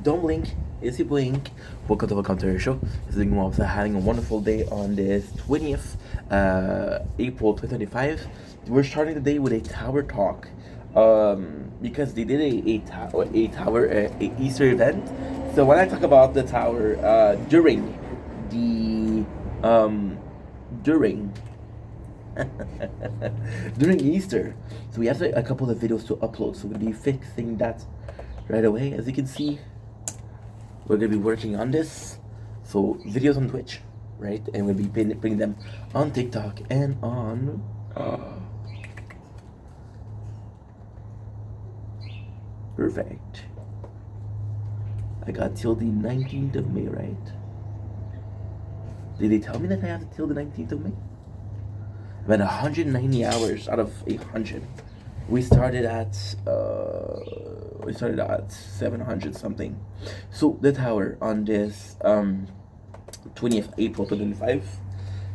don't blink. It's you blink. Welcome to our show. This is Ingmar having a wonderful day on this 20th April 2025. We're starting the day with a tower talk because they did a tower a Easter event. So when I talk about the tower during the during during Easter. So we have a couple of videos to upload. So we're gonna be fixing that right away. As you can see, we're gonna be working on this. So videos on Twitch, right? And we'll be bringing them on TikTok and on perfect. I got till the 19th of May, right? Did they tell me that I have till the 19th of May? About 190 hours out of 100. We started at 700 something. So the tower on this 20th April 2025,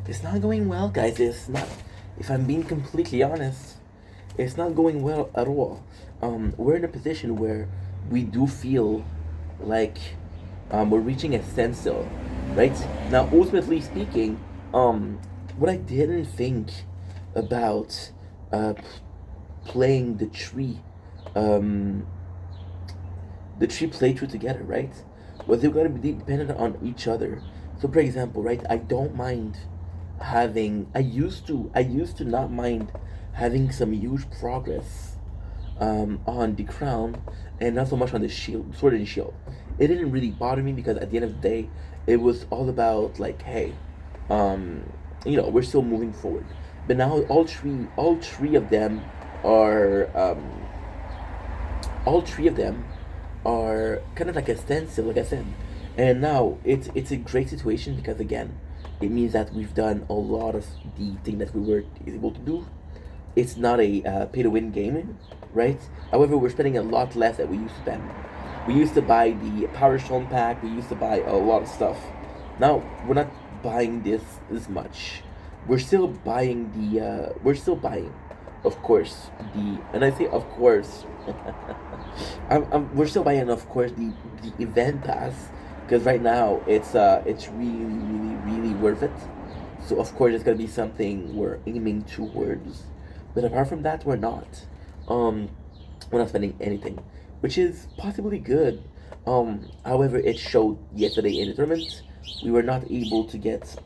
it's not going well, guys. It's not. If I'm being completely honest, it's not going well at all. We're in a position where we do feel like we're reaching a standstill, right? Now, ultimately speaking, what I didn't think about playing the tree playthrough together, right? Was they're gonna be dependent on each other. So, for example, right, I don't mind having. I used to not mind having some huge progress on the crown and not so much on the shield, sword and shield. It didn't really bother me because at the end of the day, it was all about like, hey, we're still moving forward. But now all three of them are kind of like a standstill, like I said. And now it's a great situation because again, it means that we've done a lot of the thing that we were able to do. It's not a pay to win game, right? However, we're spending a lot less than we used to spend. We used to buy the Power Stone pack. We used to buy a lot of stuff. Now we're not buying this as much. We're still buying of course, and I say of course, we're still buying, of course, the event pass because right now it's really worth it. So of course it's gonna be something we're aiming towards. But apart from that, we're not. We're not spending anything, which is possibly good. However, it showed yesterday in the tournament we were not able to get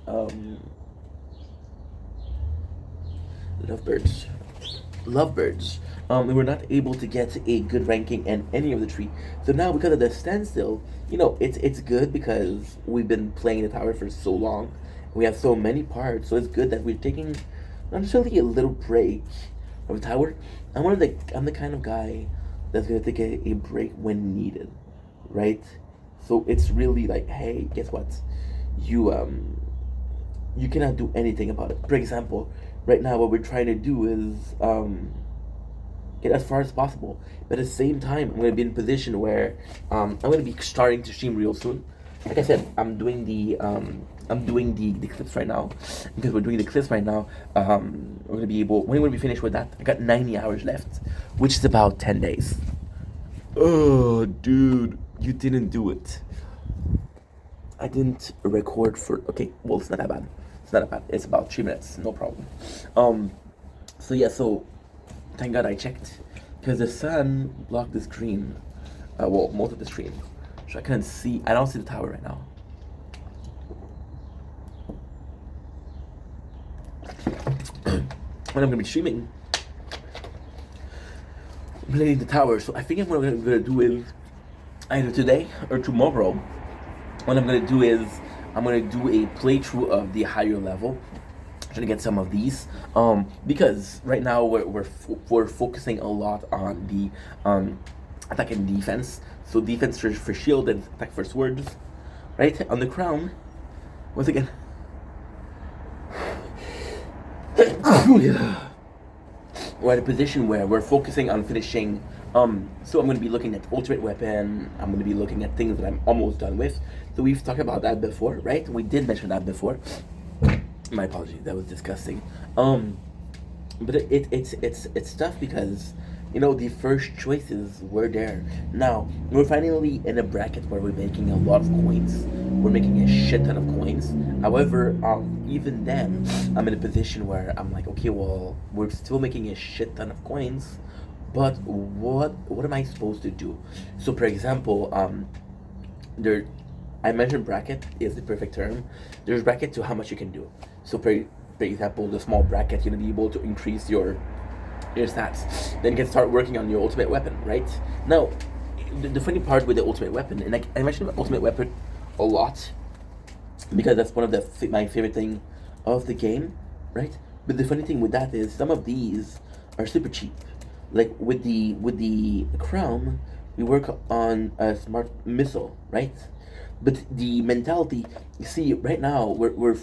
lovebirds. Lovebirds. We were not able to get a good ranking in any of the tree. So now, because of the standstill, it's good because we've been playing the tower for so long. We have so many parts, so it's good that we're taking not necessarily a little break from the tower. I'm the kind of guy that's gonna take a break when needed, right? So it's really like, hey, guess what? You cannot do anything about it. For example, right now what we're trying to do is get as far as possible. But at the same time, I'm gonna be in a position where I'm gonna be starting to stream real soon. Like I said, I'm doing the clips right now. Because we're doing the clips right now, we're gonna be able, when we're gonna be finished with that, I got 90 hours left, which is about 10 days. Oh, dude, you didn't do it. I didn't record for, okay, well, it's not that bad. It's about 3 minutes, no problem. So thank God I checked, because the sun blocked the screen, most of the screen, so I couldn't see. I don't see the tower right now. When I'm gonna be streaming, playing the tower. So I think what I'm gonna do is either today or tomorrow. What I'm gonna do is I'm gonna do a playthrough of the higher level, trying to get some of these. Because right now we're focusing a lot on the attack and defense. So defense for shield and attack for swords, right? On the crown, once again. We're at a position where we're focusing on finishing. So I'm going to be looking at ultimate weapon. I'm going to be looking at things that I'm almost done with. So we've talked about that before, right? We did mention that before. My apologies, that was disgusting. But it's tough because the first choices were there. Now we're finally in a bracket where we're making a lot of coins. We're making a shit ton of coins. However, even then, I'm in a position where I'm like, okay, well, we're still making a shit ton of coins, but what am I supposed to do? So, for example, there, I mentioned bracket is the perfect term. There's bracket to how much you can do. So, for example, the small bracket, you're gonna be able to increase your stats. Then you can start working on your ultimate weapon, right? Now, the funny part with the ultimate weapon, and I mentioned the ultimate weapon a lot because that's one of my favorite thing of the game, right? But the funny thing with that is some of these are super cheap. Like with the crown, we work on a smart missile, right? But the mentality, you see, right now we're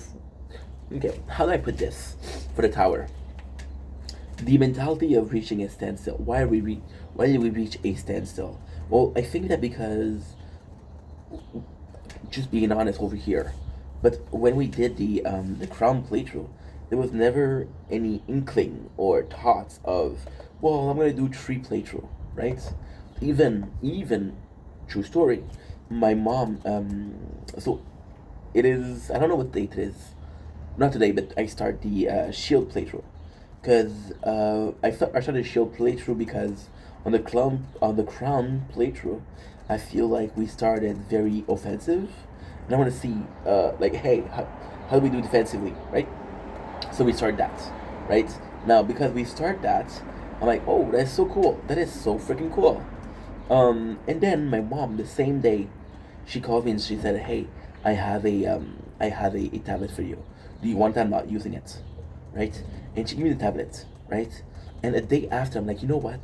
okay. How do I put this for the tower? The mentality of reaching a standstill. Why did we reach a standstill? Well, I think that because, just being honest over here, but when we did the crown playthrough, there was never any inkling or thoughts of, well, I'm gonna do three playthrough, right? Even true story, my mom, so it is, I don't know what date it is, not today, but I start the shield playthrough because I started shield playthrough because on the crown playthrough, I feel like we started very offensive, and I want to see like, hey, how do we do defensively, right? So we start that, right? Now because we start that, I'm like, oh, that's so cool. That is so freaking cool. And then my mom, the same day, she called me and she said, "Hey, I have a tablet for you. Do you want that? I'm not using it, right?" And she gave me the tablet, right? And a day after, I'm like, you know what?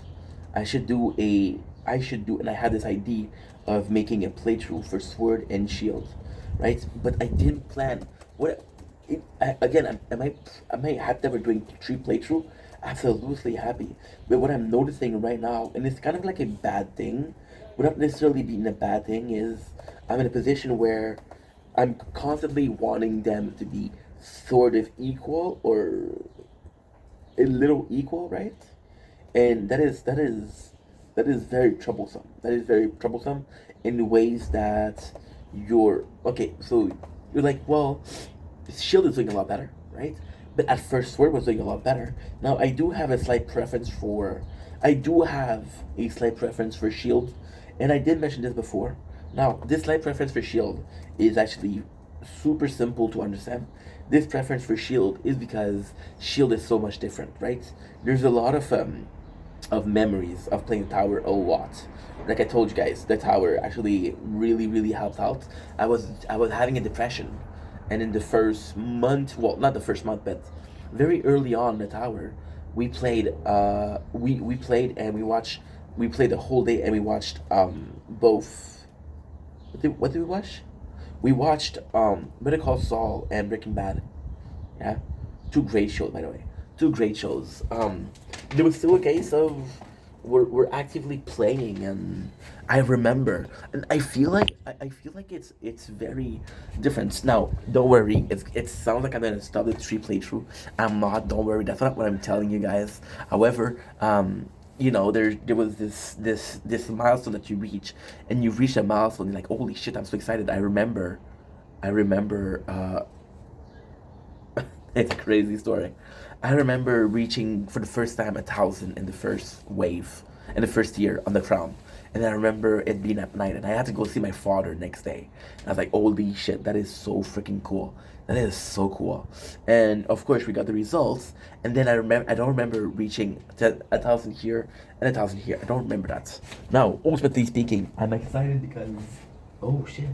I should do, and I had this idea of making a playthrough for Sword and Shield, right? But I didn't plan what. Again, am I happy that we're doing three playthrough? Absolutely happy. But what I'm noticing right now, and it's kind of like a bad thing, without necessarily being a bad thing, is I'm in a position where I'm constantly wanting them to be sort of equal or a little equal, right? And that is very troublesome. That is very troublesome in ways that you're okay. So you're like, well, Shield is doing a lot better, right? But at first, Sword was doing a lot better. Now I do have a slight preference for Shield, and I did mention this before. Now this slight preference for Shield is actually super simple to understand. This preference for Shield is because Shield is so much different, right? There's a lot of memories of playing Tower a lot. Like I told you guys, the Tower actually really really helped out. I was having a depression, and in the first month, well, not the first month, but very early on in the Tower, we played. We played and we watched. We played the whole day and we watched both. What did we watch? We watched Better Call Saul and Breaking Bad. Yeah, two great shows, by the way. Two great shows. There was still a case of we're actively playing, and I remember, and I feel like it's very different. Now, don't worry. It sounds like I'm gonna stop the three playthrough. I'm not. Don't worry. That's not what I'm telling you guys. However, there was this milestone that you reach, and you reach a milestone. You're like, holy shit! I'm so excited. I remember. It's a crazy story. I remember reaching for the first time 1,000 in the first wave, in the first year on the crown. And I remember it being at night, and I had to go see my father next day. And I was like, holy shit, that is so freaking cool. That is so cool. And of course, we got the results. And then I don't remember reaching to 1,000 here and 1,000 here. I don't remember that. Now, ultimately speaking, I'm excited because, oh shit.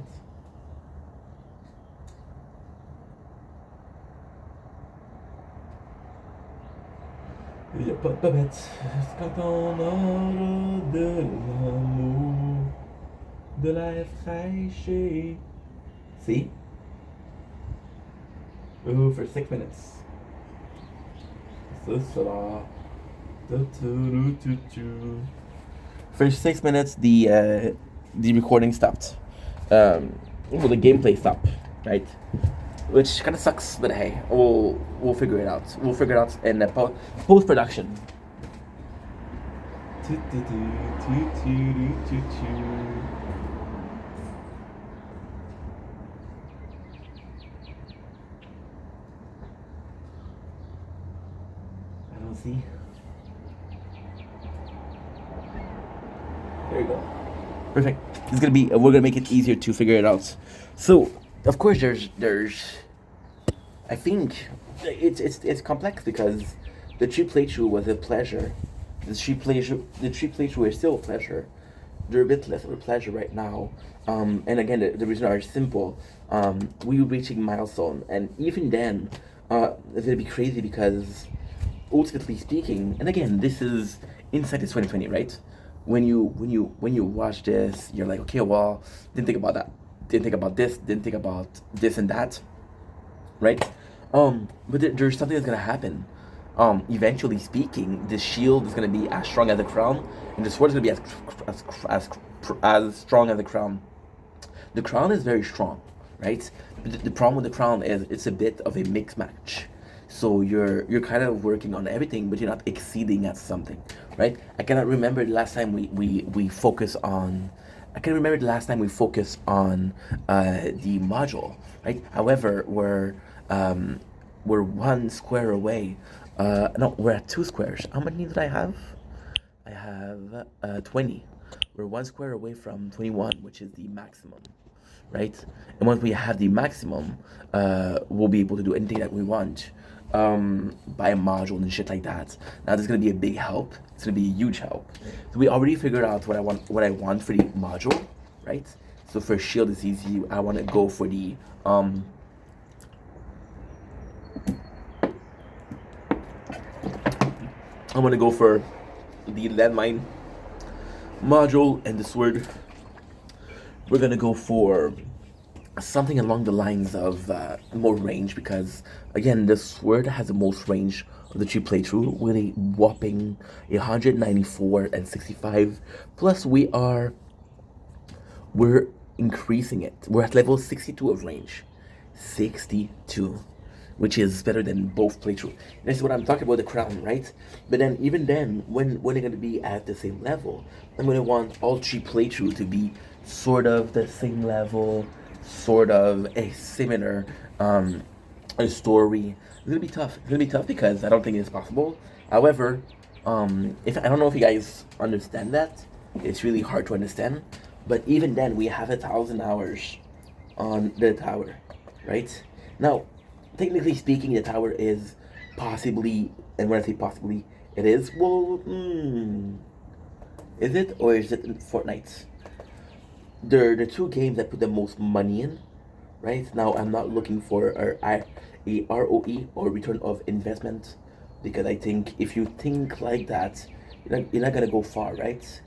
Il n'y a pas de babette. Quand on aura de l'amour, de l'air fraîché. See? Ooh, for 6 minutes. Ce sera. For 6 minutes, the recording stopped. Well, the gameplay stopped, right? Which kind of sucks, but hey, we'll figure it out. We'll figure it out in post production. I don't see. There you go. Perfect. It's gonna be. We're gonna make it easier to figure it out. So, of course, there's. I think it's complex because the tree playthrough was a pleasure. The tree playthrough is still a pleasure. They're a bit less of a pleasure right now. And again, the reason are simple. We reaching milestone, and even then, it's gonna be crazy because ultimately speaking, and again, this is inside this 2020, right? When you watch this, you're like, okay, well, didn't think about that, didn't think about this, didn't think about this and that, right? But there's something that's gonna happen. Eventually speaking, the shield is gonna be as strong as the crown, and the sword is gonna be as as strong as the crown. The crown is very strong, right? But the problem with the crown is it's a bit of a mixed match. So you're kind of working on everything, but you're not exceeding at something, right? I cannot remember the last time we focus on. I can remember the last time we focused on the module, right? However, we're one square away. No, we're at two squares. How many did I have? I have 20. We're one square away from 21, which is the maximum, right? And once we have the maximum, we'll be able to do anything that we want, buy a module and shit like that. Now, this is gonna be a big help. It's gonna be a huge help. So we already figured out what I want for the module, right? So for shield, it's easy. I want to go for the I'm gonna go for the landmine module, and the sword. We're gonna go for something along the lines of more range because again, the sword has the most range of the tree playthrough with a whopping 194 and 65. Plus, we're increasing it. We're at level 62 of range. 62, which is better than both playthrough. This is what I'm talking about, the crown, right? But then even then, when they're gonna be at the same level, I'm gonna want all three playthrough to be sort of the same level, sort of a similar a story. It's gonna be tough. It's gonna be tough because I don't think it's possible. However, if I don't know if you guys understand that, it's really hard to understand. But even then, we have 1,000 hours on the tower, right? Now, technically speaking, the tower is possibly, and when I say possibly, it is. Well, is it or is it Fortnite? They're the two games that put the most money in, right? Now, I'm not looking for a ROE or return of investment because I think if you think like that, you're not gonna go far, right?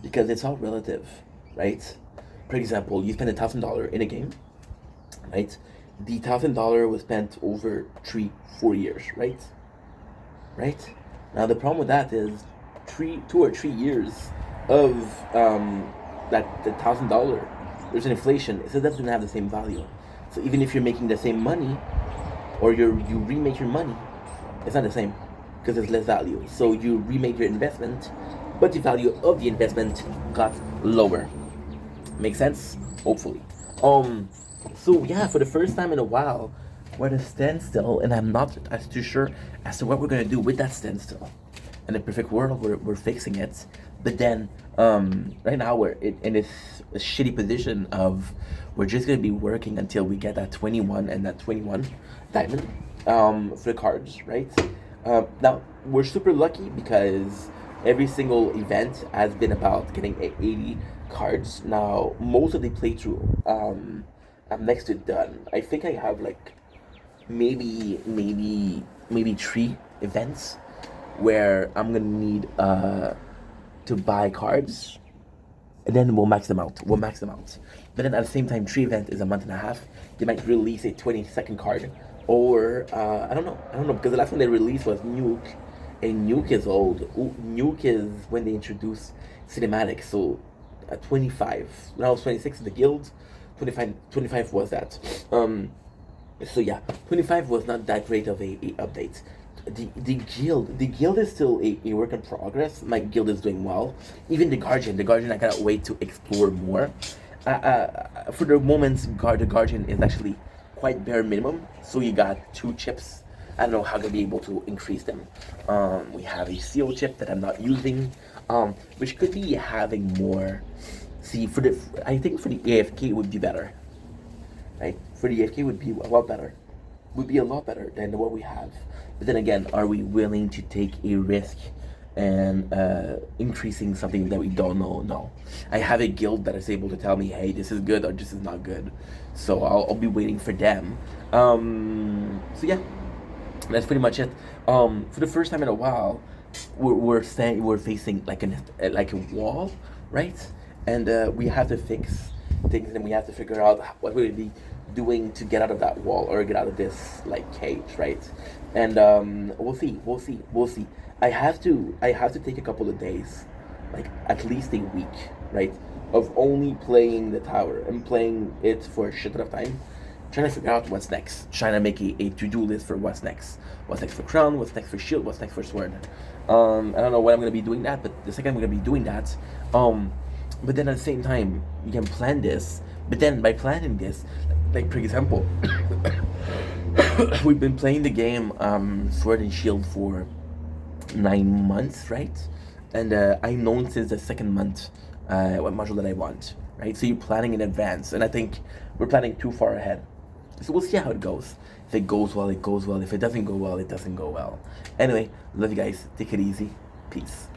Because it's all relative, right? For example, you spend $1,000 in a game, right? The $1,000 was spent over 3-4 years, right? Right? Now the problem with that is 2 or 3 years of that the $1,000. There's an inflation, so that doesn't have the same value. So even if you're making the same money, or you remake your money, it's not the same because there's less value. So you remake your investment, but the value of the investment got lower. Make sense? Hopefully. So yeah, for the first time in a while, we're at a standstill, and I'm not as too sure as to what we're gonna do with that standstill. In the perfect world, we're fixing it, but then right now we're in this shitty position of we're just gonna be working until we get that 21 and that 21 diamond for the cards, right? Now we're super lucky because every single event has been about getting 80 cards. Now most of the playthrough, I'm next to done. I think I have like maybe 3 events where I'm gonna need to buy cards, and then we'll max them out. We'll max them out. But then at the same time, 3 event is a month and a half. They might release a 22nd card, or I don't know. I don't know because the last one they released was Nuke, and Nuke is old. Nuke is when they introduced cinematics. So 25. When I was 26 in the guild, 25 was that. So yeah, 25 was not that great of a update. The guild is still a work in progress. My guild is doing well. Even the guardian I cannot wait to explore more. For the moment, the guardian is actually quite bare minimum. So you got 2 chips. I don't know how to be able to increase them. We have a seal chip that I'm not using, which could be having more. See, I think for the AFK it would be better, right? For the AFK would be a lot better, than what we have. But then again, are we willing to take a risk and increasing something that we don't know? No. I have a guild that is able to tell me, hey, this is good or this is not good. So I'll be waiting for them. So yeah, that's pretty much it. For the first time in a while, we're facing like a wall, right? And we have to fix things, and we have to figure out what we're be doing to get out of that wall or get out of this like cage, right? And we'll see. I have to take a couple of days, like at least a week, right, of only playing the tower and playing it for a shit ton of time, trying to figure out what's next, trying to make a to-do list for what's next for crown, what's next for shield, what's next for sword. I don't know when I'm gonna be doing that, but the second I'm gonna be doing that, but then at the same time, you can plan this. But then by planning this, like for example, we've been playing the game Sword and Shield for 9 months, right? And I know since the second month what module that I want, right? So you're planning in advance, and I think we're planning too far ahead. So we'll see how it goes. If it goes well, it goes well. If it doesn't go well, it doesn't go well. Anyway, love you guys. Take it easy. Peace.